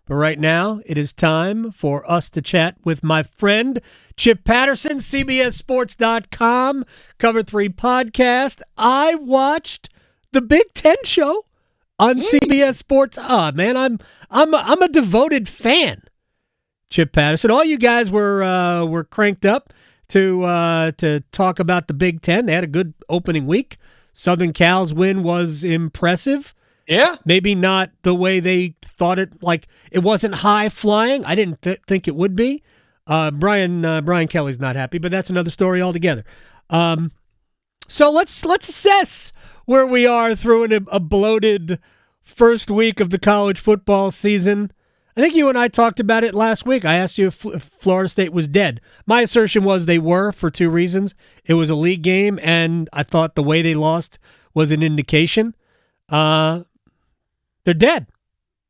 But right now, it is time for us to chat with my friend, Chip Patterson, CBSSports.com, Cover 3 podcast. I watched the Big Ten show on CBS Sports. Man, I'm a devoted fan. Chip Patterson. All you guys were cranked up to talk about the Big Ten. They had a good opening week. Southern Cal's win was impressive. Yeah. Maybe not the way they thought it. Like, it wasn't high flying. I didn't think it would be. Brian Kelly's not happy, but that's another story altogether. So let's assess where we are through a bloated first week of the college football season. I think you and I talked about it last week. I asked you if Florida State was dead. My assertion was they were for two reasons. It was a league game, and I thought the way they lost was an indication. They're dead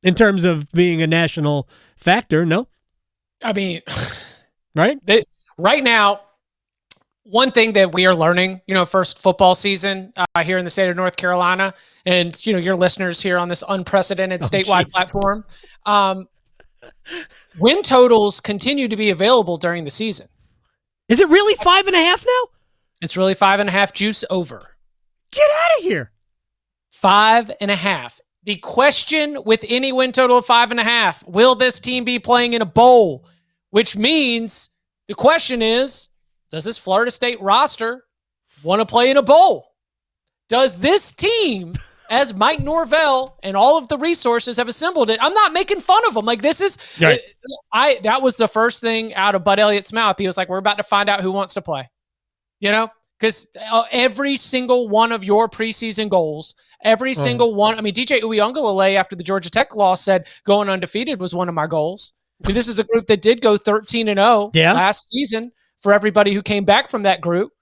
in terms of being a national factor, no? I mean, right? Right now, one thing that we are learning, first football season here in the state of North Carolina, and, your listeners here on this unprecedented statewide platform, win totals continue to be available during the season. Is it really 5.5 now? It's really 5.5 juice over. Get out of here. 5.5. The question with any win total of 5.5, will this team be playing in a bowl? Which means the question is, does this Florida State roster want to play in a bowl? Does this team, as Mike Norvell and all of the resources have assembled it, I'm not making fun of them. Like, this is, right. That was the first thing out of Bud Elliott's mouth. He was like, we're about to find out who wants to play. Because every single one of your preseason goals, every single one, DJ Uiagalelei after the Georgia Tech loss said going undefeated was one of my goals. This is a group that did go 13-0 last season for everybody who came back from that group.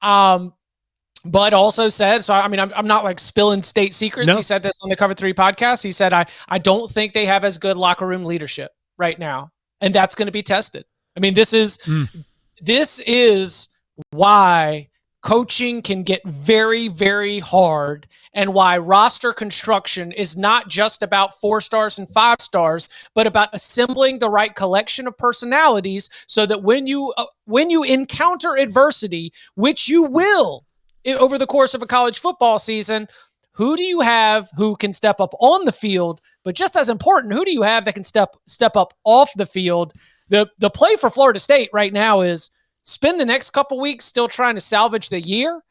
But also said, so I'm not like spilling state secrets. No. He said this on the Cover 3 podcast. He said, I don't think they have as good locker room leadership right now. And that's going to be tested. This is why coaching can get very, very hard, and why roster construction is not just about 4 stars and 5 stars, but about assembling the right collection of personalities so that when you encounter adversity, which you will over the course of a college football season, who do you have who can step up on the field? But just as important, who do you have that can step up off the field? The play for Florida State right now is spend the next couple weeks still trying to salvage the year.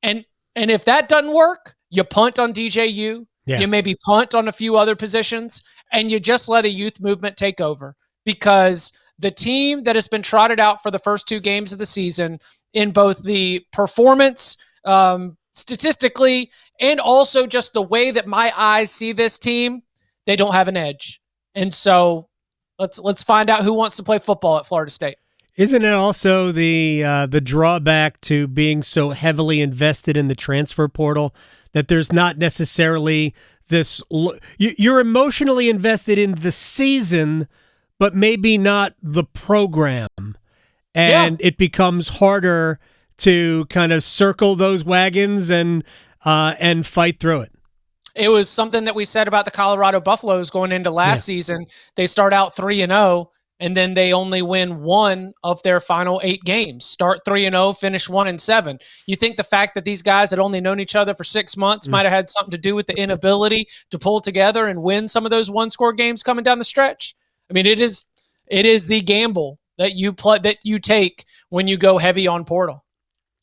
And if that doesn't work, you punt on DJU. Yeah. You maybe punt on a few other positions, and you just let a youth movement take over. Because the team that has been trotted out for the first 2 games of the season in both the performance, statistically, and also just the way that my eyes see this team, they don't have an edge. And so let's find out who wants to play football at Florida State. Isn't it also the drawback to being so heavily invested in the transfer portal that there's not necessarily this – you're emotionally invested in the season, but maybe not the program. And it becomes harder to kind of circle those wagons and fight through it. It was something that we said about the Colorado Buffaloes going into last season. They start out 3-0. And then they only win 1 of their final 8 games. Start 3-0, finish 1-7. You think the fact that these guys had only known each other for 6 months might have had something to do with the inability to pull together and win some of those one-score games coming down the stretch? It is the gamble that you take when you go heavy on portal.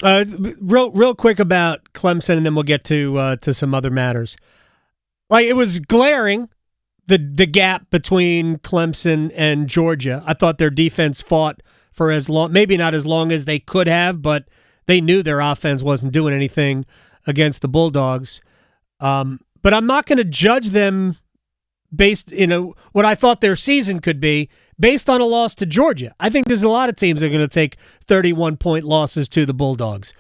Real quick about Clemson, and then we'll get to some other matters. Like, it was glaring. The gap between Clemson and Georgia. I thought their defense fought for as long, maybe not as long as they could have, but they knew their offense wasn't doing anything against the Bulldogs. But I'm not going to judge them based, what I thought their season could be based on a loss to Georgia. I think there's a lot of teams that are going to take 31-point losses to the Bulldogs.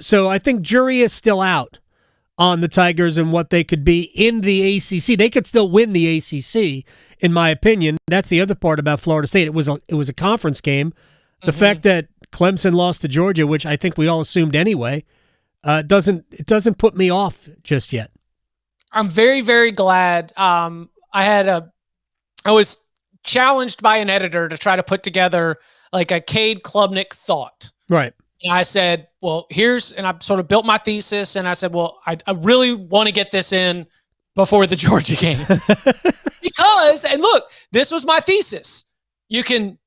So I think jury is still out on the Tigers and what they could be in the ACC. They could still win the ACC, in my opinion. That's the other part about Florida State. It was a conference game. The fact that Clemson lost to Georgia, which I think we all assumed anyway, doesn't put me off just yet. I'm very, very glad. I had I was challenged by an editor to try to put together like a Cade Klubnik thought. Right. And I said, well, and I sort of built my thesis, and I said, well, I really want to get this in before the Georgia game. Because, and look, this was my thesis. You can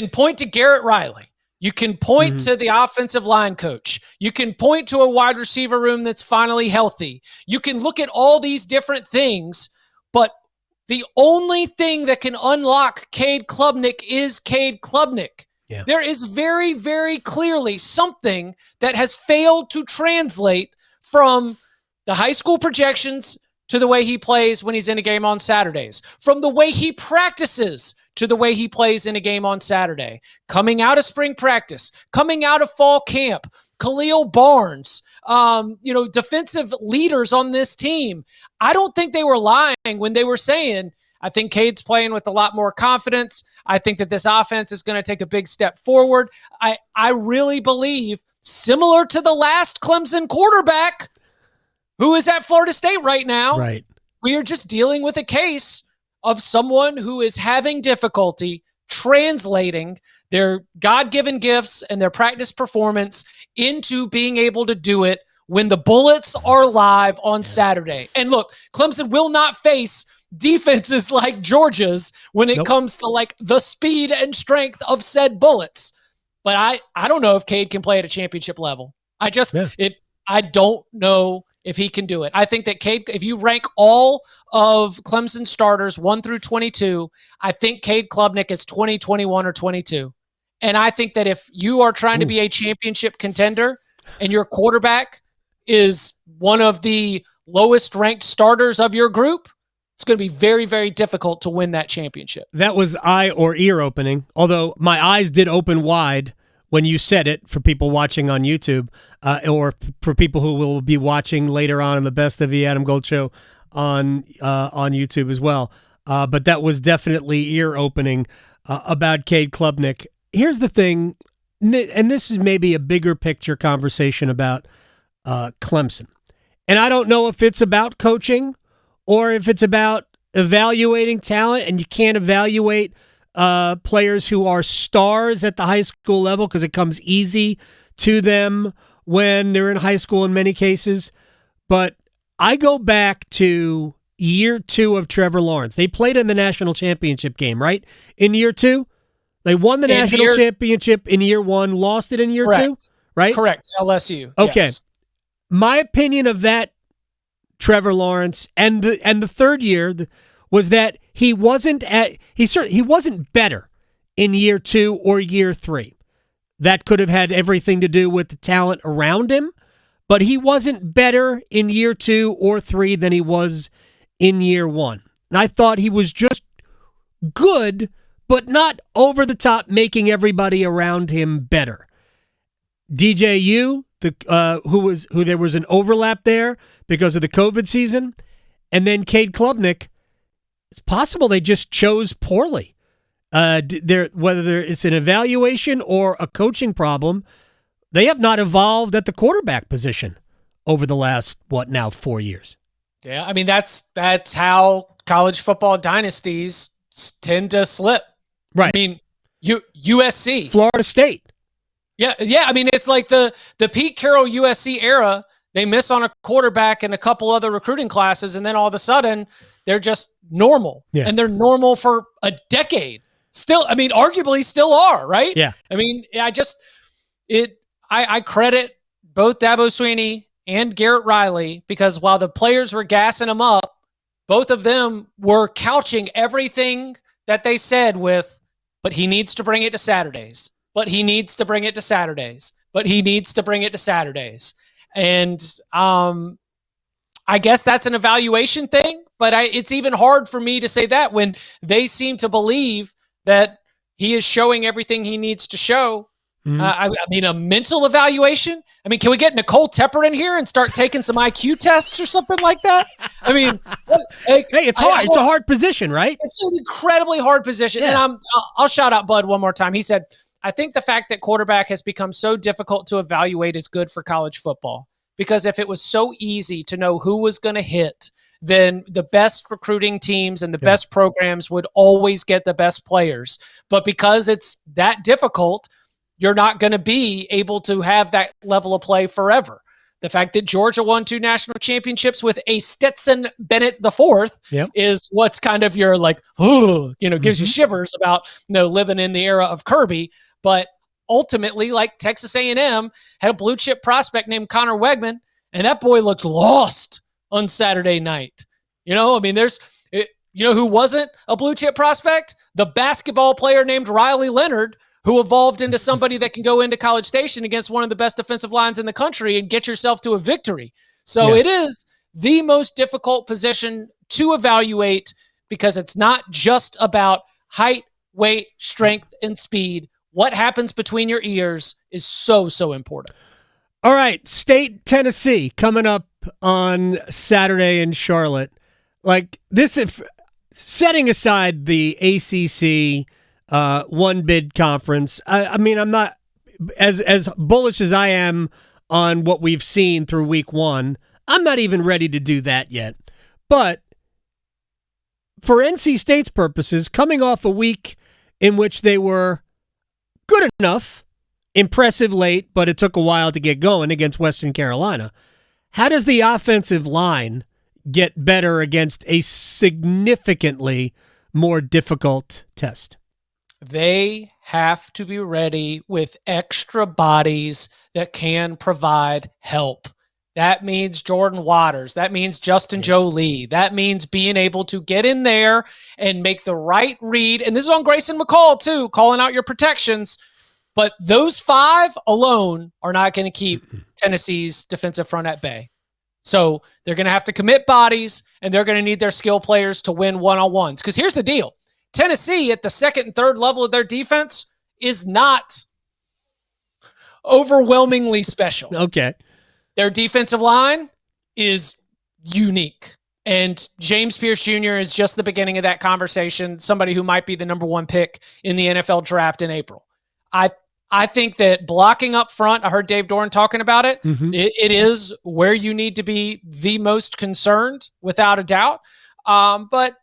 point to Garrett Riley. You can point to the offensive line coach. You can point to a wide receiver room that's finally healthy. You can look at all these different things, but the only thing that can unlock Cade Klubnik is Cade Klubnik. Yeah. There is very, very clearly something that has failed to translate from the high school projections to the way he plays when he's in a game on Saturdays, from the way he practices to the way he plays in a game on Saturday, coming out of spring practice, coming out of fall camp, Khalil Barnes, defensive leaders on this team. I don't think they were lying when they were saying, I think Cade's playing with a lot more confidence. I think that this offense is going to take a big step forward. I really believe, similar to the last Clemson quarterback, who is at Florida State right now, right, we are just dealing with a case of someone who is having difficulty translating their God-given gifts and their practice performance into being able to do it when the bullets are live on Saturday. And look, Clemson will not face defenses like Georgia's when it comes to like the speed and strength of said bullets. But I don't know if Cade can play at a championship level. I don't know if he can do it. I think that Cade, if you rank all of Clemson starters 1 through 22, I think Cade Klubnik is 20, 21, or 22. And I think that if you are trying to be a championship contender and your quarterback is one of the lowest ranked starters of your group, it's going to be very, very difficult to win that championship. That was eye or ear opening, although my eyes did open wide when you said it, for people watching on YouTube, or for people who will be watching later on in the Best of the Adam Gold Show on YouTube as well. But that was definitely ear-opening about Cade Klubnik. Here's the thing, and this is maybe a bigger picture conversation about Clemson. And I don't know if it's about coaching or if it's about evaluating talent, and you can't evaluate players who are stars at the high school level because it comes easy to them when they're in high school in many cases. But I go back to year 2 of Trevor Lawrence. They played in the national championship game, right? In year 2? They won the national championship in year 1, lost it in year 2, right? Correct. LSU. Okay. Yes. My opinion of that Trevor Lawrence and the third year was that he wasn't better in year 2 or year 3. That could have had everything to do with the talent around him, but he wasn't better in year 2 or 3 than he was in year 1. And I thought he was just good, but not over the top, making everybody around him better. DJU, who there was an overlap there because of the COVID season, and then Cade Klubnik. It's possible they just chose poorly. Whether it's an evaluation or a coaching problem, they have not evolved at the quarterback position over the last 4 years. Yeah, I mean that's how college football dynasties tend to slip. Right. I mean, USC, Florida State. Yeah. I mean, it's like the Pete Carroll USC era. They miss on a quarterback and a couple other recruiting classes, and then all of a sudden they're just normal. Yeah. And they're normal for a decade. Still, I mean, arguably still are, right? Yeah. I mean, I credit both Dabo Swinney and Garrett Riley because while the players were gassing them up, both of them were couching everything that they said with, but he needs to bring it to Saturdays. But he needs to bring it to Saturdays. But he needs to bring it to Saturdays. And I guess that's an evaluation thing, but it's even hard for me to say that when they seem to believe that he is showing everything he needs to show. Mm-hmm. I mean, a mental evaluation? I mean, can we get Nicole Tepper in here and start taking some IQ tests or something like that? I mean, hey, it's hard. It's a hard position, right? It's an incredibly hard position. Yeah. And I'll shout out Bud one more time. He said, I think the fact that quarterback has become so difficult to evaluate is good for college football, because if it was so easy to know who was going to hit, then the best recruiting teams and the best programs would always get the best players. But because it's that difficult, you're not going to be able to have that level of play forever. The fact that Georgia won 2 national championships with a Stetson Bennett IV is what's kind of your like, gives you shivers about, living in the era of Kirby. But ultimately, like Texas A&M had a blue chip prospect named Connor Wegman, and that boy looked lost on Saturday night. There's who wasn't a blue chip prospect? The basketball player named Riley Leonard, who evolved into somebody that can go into College Station against one of the best defensive lines in the country and get yourself to a victory. So it is the most difficult position to evaluate because it's not just about height, weight, strength, and speed. What happens between your ears is so, so important. All right, State, Tennessee, coming up on Saturday in Charlotte. Like this, if setting aside the ACC one bid conference, I'm not as bullish as I am on what we've seen through week 1. I'm not even ready to do that yet. But for NC State's purposes, coming off a week in which they were good enough, impressive late, but it took a while to get going against Western Carolina. How does the offensive line get better against a significantly more difficult test? They have to be ready with extra bodies that can provide help. That means Jordan Waters. That means Justin Jolie. That means being able to get in there and make the right read. And this is on Grayson McCall, too, calling out your protections. But those 5 alone are not going to keep Tennessee's defensive front at bay. So they're going to have to commit bodies, and they're going to need their skill players to win one-on-ones. Because here's the deal. Tennessee at the second and third level of their defense is not overwhelmingly special. Okay. Their defensive line is unique. And James Pierce Jr. is just the beginning of that conversation, somebody who might be the number 1 pick in the NFL draft in April. I think that blocking up front, I heard Dave Doran talking about it, it is where you need to be the most concerned, without a doubt. But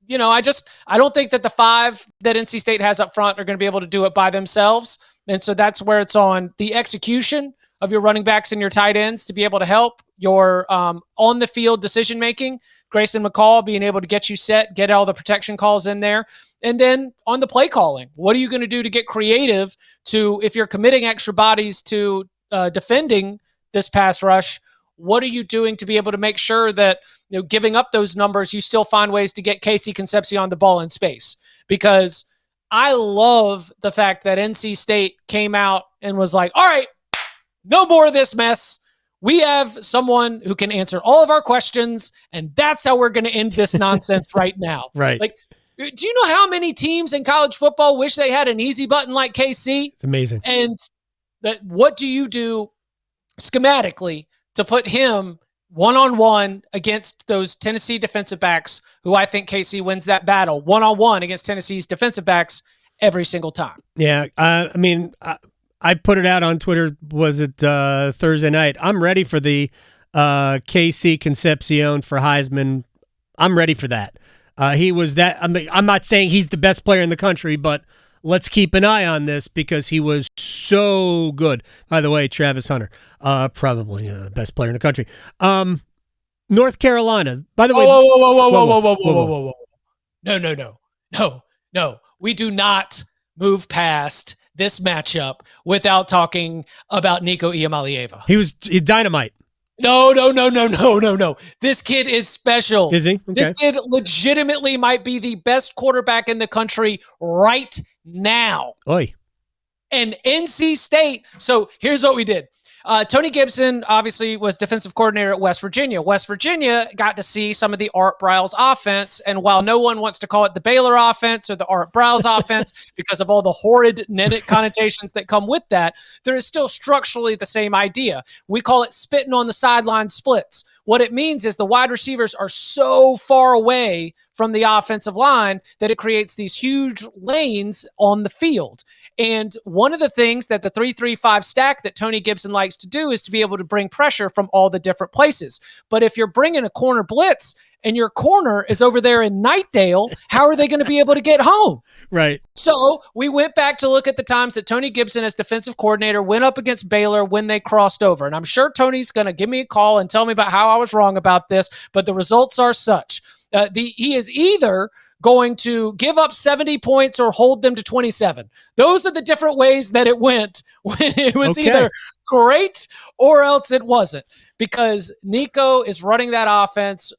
I don't think that the 5 that NC State has up front are going to be able to do it by themselves. And so that's where it's on the execution of your running backs and your tight ends to be able to help your on the field decision-making. Grayson McCall being able to get you set, get all the protection calls in there. And then on the play calling, what are you going to do to get creative to, if you're committing extra bodies to defending this pass rush, what are you doing to be able to make sure that, giving up those numbers, you still find ways to get Casey Concepcion the ball in space? Because I love the fact that NC State came out and was like, all right, no more of this mess. We have someone who can answer all of our questions, and that's how we're going to end this nonsense right now. Right. Like, do you know how many teams in college football wish they had an easy button like KC? It's amazing. And what do you do schematically to put him one-on-one against those Tennessee defensive backs, who I think KC wins that battle one-on-one against Tennessee's defensive backs every single time? Yeah, I put it out on Twitter, was it Thursday night? I'm ready for the KC Concepcion for Heisman. I'm ready for that. He was that. I'm not saying he's the best player in the country, but let's keep an eye on this because he was so good. By the way, Travis Hunter, probably the best player in the country. North Carolina, by the way. Whoa. No. We do not move past this matchup without talking about Nico Iamaleava. He was dynamite. No. This kid is special. Is he? Okay. This kid legitimately might be the best quarterback in the country right now. Oy. And NC State. So here's what we did. Tony Gibson obviously was defensive coordinator at West Virginia. West Virginia got to see some of the Art Briles offense. And while no one wants to call it the Baylor offense or the Art Briles offense because of all the horrid connotations that come with that, there is still structurally the same idea. We call it spitting on the sideline splits. What it means is the wide receivers are so far away from the offensive line that it creates these huge lanes on the field. And one of the things that the 3-3-5 stack that Tony Gibson likes to do is to be able to bring pressure from all the different places. But if you're bringing a corner blitz and your corner is over there in Nightdale, how are they going to be able to get home? Right. So we went back to look at the times that Tony Gibson as defensive coordinator went up against Baylor when they crossed over. And I'm sure Tony's going to give me a call and tell me about how I was wrong about this, but the results are such. He is either going to give up 70 points or hold them to 27. Those are the different ways that it went when it was either great or else it wasn't, because Nico is running that offense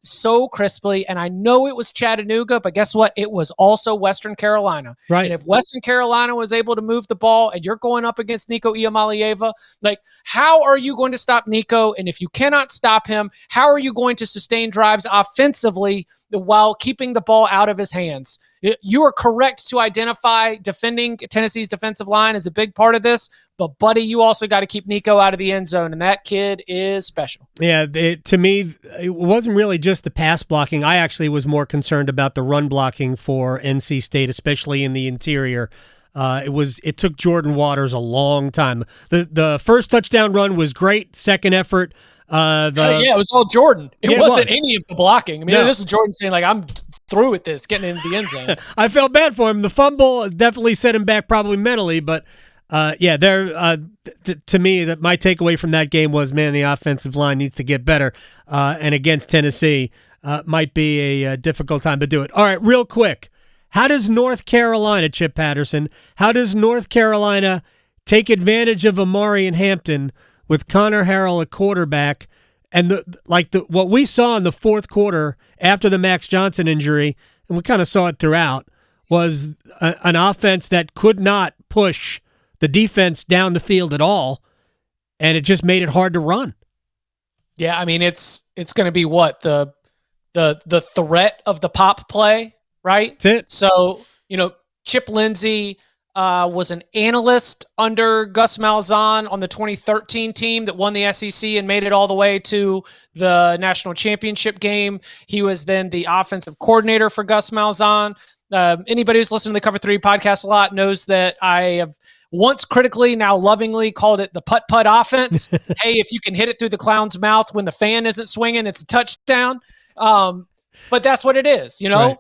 so crisply. And I know it was Chattanooga, but guess what? It was also Western Carolina. Right. And if Western Carolina was able to move the ball and you're going up against Nico Iamaleava, like, how are you going to stop Nico? And if you cannot stop him, how are you going to sustain drives offensively while keeping the ball out of his hands? You are correct to identify defending Tennessee's defensive line as a big part of this, but buddy, you also got to keep Nico out of the end zone, and that kid is special. Yeah, to me, it wasn't really just the pass blocking. I actually was more concerned about the run blocking for NC State, especially in the interior. It took Jordan Waters a long time. The first touchdown run was great. Second effort, it was all Jordan. It wasn't any of the blocking. I mean, this is Jordan saying, like, I'm through with this, getting into the end zone. I felt bad for him. The fumble definitely set him back, probably mentally, but to me, that my takeaway from that game was, man, the offensive line needs to get better, and against Tennessee might be a difficult time to do it. All right, real quick, how does North Carolina, Chip Patterson, how does North Carolina take advantage of Omarion Hampton with Connor Harrell at quarterback, and what we saw in the fourth quarter after the Max Johnson injury, and we kind of saw it throughout, was an offense that could not push the defense down the field at all, and it just made it hard to run. Yeah, I mean, it's going to be what, the threat of the pop play, right? That's it. So, Chip Lindsey was an analyst under Gus Malzahn on the 2013 team that won the SEC and made it all the way to the national championship game. He was then the offensive coordinator for Gus Malzahn. Anybody who's listened to the Cover 3 podcast a lot knows that I have once critically, now lovingly called it the putt-putt offense. Hey, if you can hit it through the clown's mouth when the fan isn't swinging, it's a touchdown. But that's what it is. Right.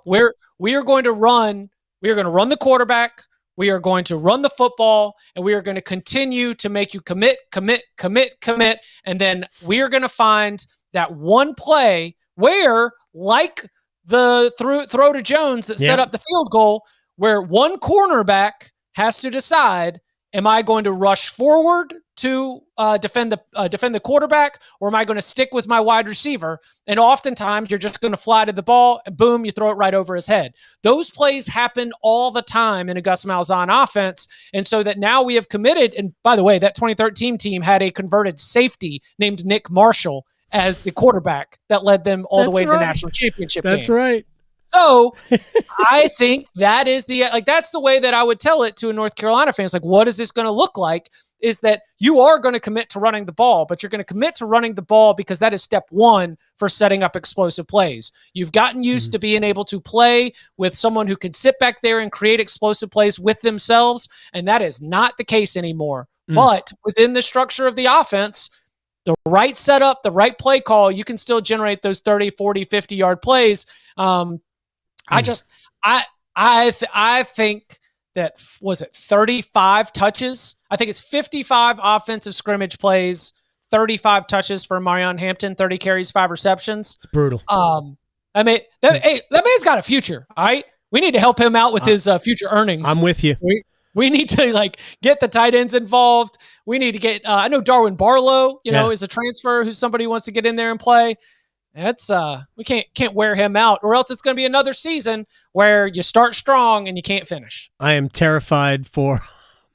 We are going to run the quarterback. We are going to run the football, and we are going to continue to make you commit. And then we are going to find that one play where, like the throw to Jones that set up the field goal, where one cornerback has to decide, am I going to rush forward to defend the quarterback, or am I going to stick with my wide receiver? And oftentimes you're just going to fly to the ball and boom, you throw it right over his head. Those plays happen all the time in a Gus Malzahn offense. And so that now we have committed, and by the way, that 2013 team had a converted safety named Nick Marshall as the quarterback that led them all the way to the national championship game. That's right. So I think that's the way that I would tell it to a North Carolina fan. It's like, what is this going to look like? Is that you are going to commit to running the ball, but you're going to commit to running the ball because that is step one for setting up explosive plays. You've gotten used to being able to play with someone who can sit back there and create explosive plays with themselves, and that is not the case anymore. But within the structure of the offense, the right setup, the right play call, you can still generate those 30, 40, 50-yard plays. I think that, was it 35 touches? I think it's 55 offensive scrimmage plays, 35 touches for Omarion Hampton, 30 carries, 5 receptions. It's brutal. That man's got a future. All right. We need to help him out with his future earnings. I'm with you. We need to get the tight ends involved. We need to get, I know Darwin Barlow, is a transfer who's somebody who wants to get in there and play. That's we can't wear him out, or else it's going to be another season where you start strong and you can't finish. I am terrified for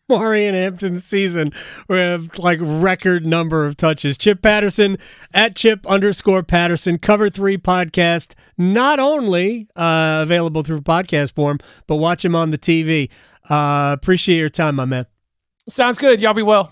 Omarion Hampton's season with record number of touches. Chip Patterson at Chip_Patterson, Cover 3 podcast, not only available through podcast form, but watch him on the TV. Appreciate your time, my man. Sounds good. Y'all be well.